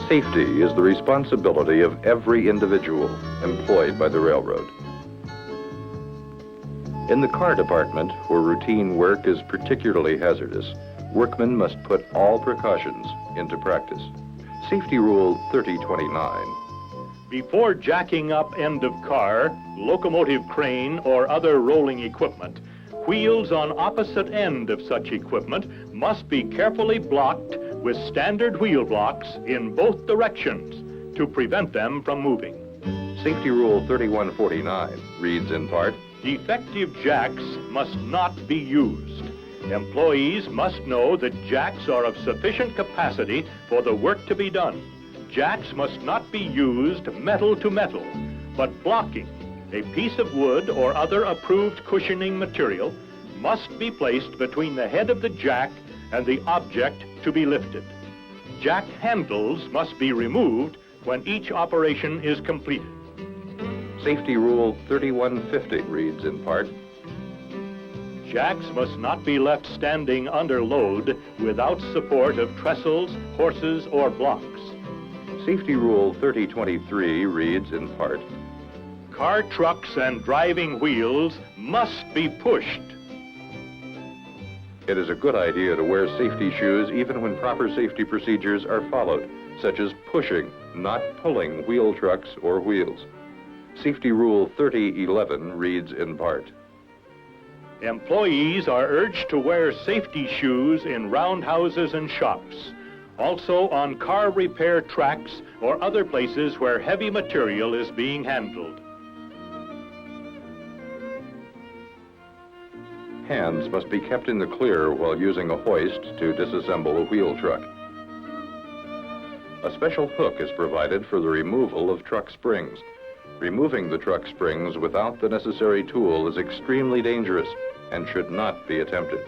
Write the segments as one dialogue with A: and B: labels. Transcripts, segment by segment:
A: Safety is the responsibility of every individual employed by the railroad. In the car department, where routine work is particularly hazardous, workmen must put all precautions into practice. Safety Rule 3029.
B: Before jacking up end of car, locomotive crane, or other rolling equipment, wheels on opposite end of such equipment must be carefully blocked with standard wheel blocks in both directions to prevent them from moving.
A: Safety Rule 3149 reads in part,
B: defective jacks must not be used. Employees must know that jacks are of sufficient capacity for the work to be done. Jacks must not be used metal to metal, but blocking, a piece of wood or other approved cushioning material, must be placed between the head of the jack and the object to be lifted. Jack handles must be removed when each operation is completed.
A: Safety Rule 3150 reads in part,
B: jacks must not be left standing under load without support of trestles, horses, or blocks.
A: Safety Rule 3023 reads in part,
B: car trucks and driving wheels must be pushed.
A: It is a good idea to wear safety shoes even when proper safety procedures are followed, such as pushing, not pulling wheel trucks or wheels. Safety Rule 3011 reads in part,
B: employees are urged to wear safety shoes in roundhouses and shops, also on car repair tracks or other places where heavy material is being handled.
A: Hands must be kept in the clear while using a hoist to disassemble a wheel truck. A special hook is provided for the removal of truck springs. Removing the truck springs without the necessary tool is extremely dangerous and should not be attempted.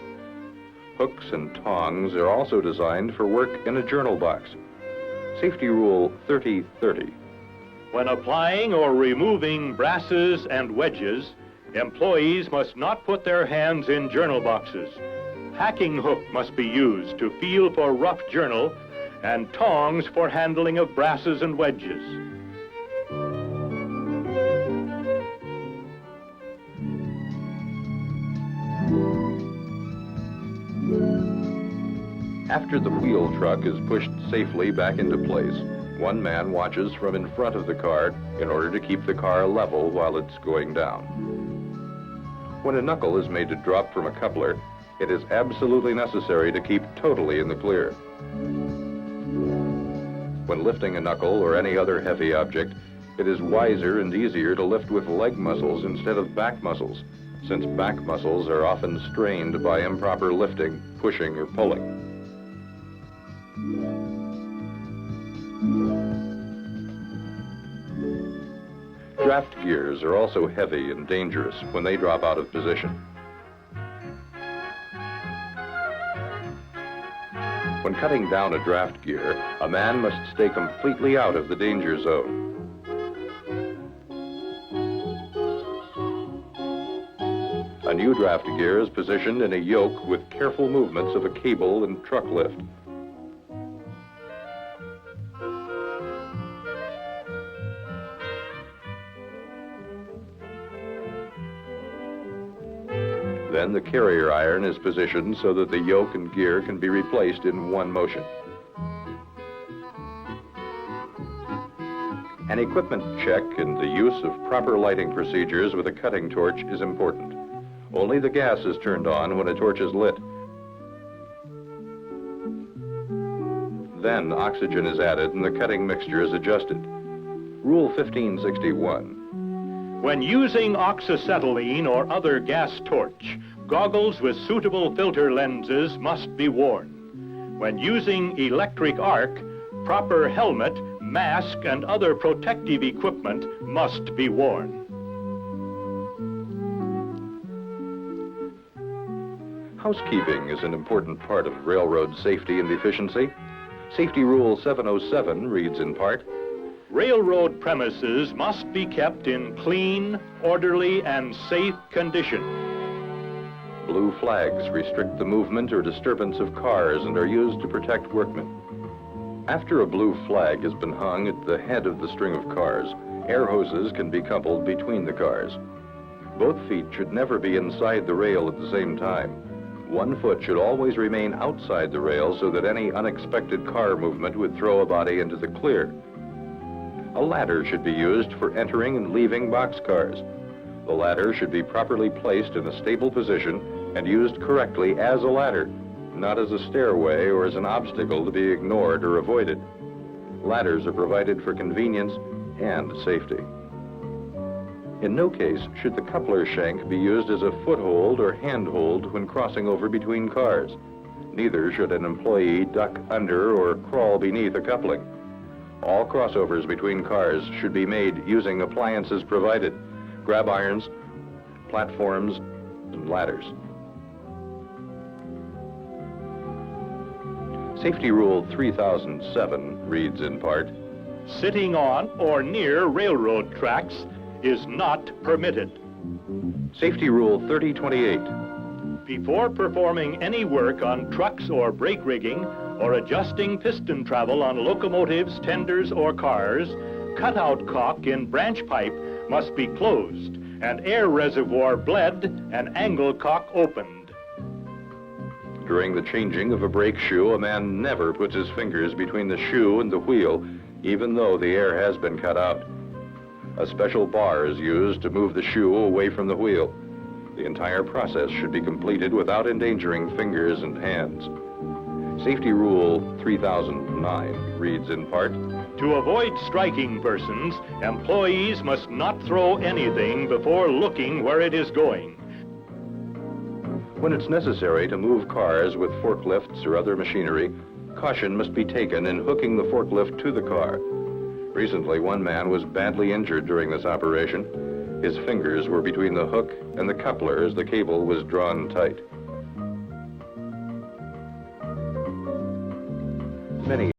A: Hooks and tongs are also designed for work in a journal box. Safety Rule 3030.
B: When applying or removing brasses and wedges, employees must not put their hands in journal boxes. Hacking hook must be used to feel for rough journal and tongs for handling of brasses and wedges.
A: After the wheel truck is pushed safely back into place, one man watches from in front of the car in order to keep the car level while it's going down. When a knuckle is made to drop from a coupler, it is absolutely necessary to keep totally in the clear. When lifting a knuckle or any other heavy object, it is wiser and easier to lift with leg muscles instead of back muscles, since back muscles are often strained by improper lifting, pushing, or pulling. Draft gears are also heavy and dangerous when they drop out of position. When cutting down a draft gear, a man must stay completely out of the danger zone. A new draft gear is positioned in a yoke with careful movements of a cable and truck lift. Then the carrier iron is positioned so that the yoke and gear can be replaced in one motion. An equipment check and the use of proper lighting procedures with a cutting torch is important. Only the gas is turned on when a torch is lit. Then oxygen is added and the cutting mixture is adjusted. Rule 1561.
B: When using oxyacetylene or other gas torch, goggles with suitable filter lenses must be worn. When using electric arc, proper helmet, mask, and other protective equipment must be worn.
A: Housekeeping is an important part of railroad safety and efficiency. Safety Rule 707 reads in part,
B: railroad premises must be kept in clean, orderly, and safe condition.
A: Blue flags restrict the movement or disturbance of cars and are used to protect workmen. After a blue flag has been hung at the head of the string of cars, air hoses can be coupled between the cars. Both feet should never be inside the rail at the same time. One foot should always remain outside the rail so that any unexpected car movement would throw a body into the clear. A ladder should be used for entering and leaving boxcars. The ladder should be properly placed in a stable position and used correctly as a ladder, not as a stairway or as an obstacle to be ignored or avoided. Ladders are provided for convenience and safety. In no case should the coupler shank be used as a foothold or handhold when crossing over between cars. Neither should an employee duck under or crawl beneath a coupling. All crossovers between cars should be made using appliances provided, grab irons, platforms, and ladders. Safety Rule 3007 reads in part,
B: Sitting on or near railroad tracks is not permitted.
A: Safety Rule 3028.
B: Before performing any work on trucks or brake rigging or adjusting piston travel on locomotives, tenders, or cars, cutout cock in branch pipe must be closed and air reservoir bled and angle cock opened.
A: During the changing of a brake shoe, a man never puts his fingers between the shoe and the wheel, even though the air has been cut out. A special bar is used to move the shoe away from the wheel. The entire process should be completed without endangering fingers and hands. Safety Rule 3009 reads in part,
B: To avoid striking persons, employees must not throw anything before looking where it is going.
A: When it's necessary to move cars with forklifts or other machinery, caution must be taken in hooking the forklift to the car. Recently, one man was badly injured during this operation. His fingers were between the hook and the coupler as the cable was drawn tight. Many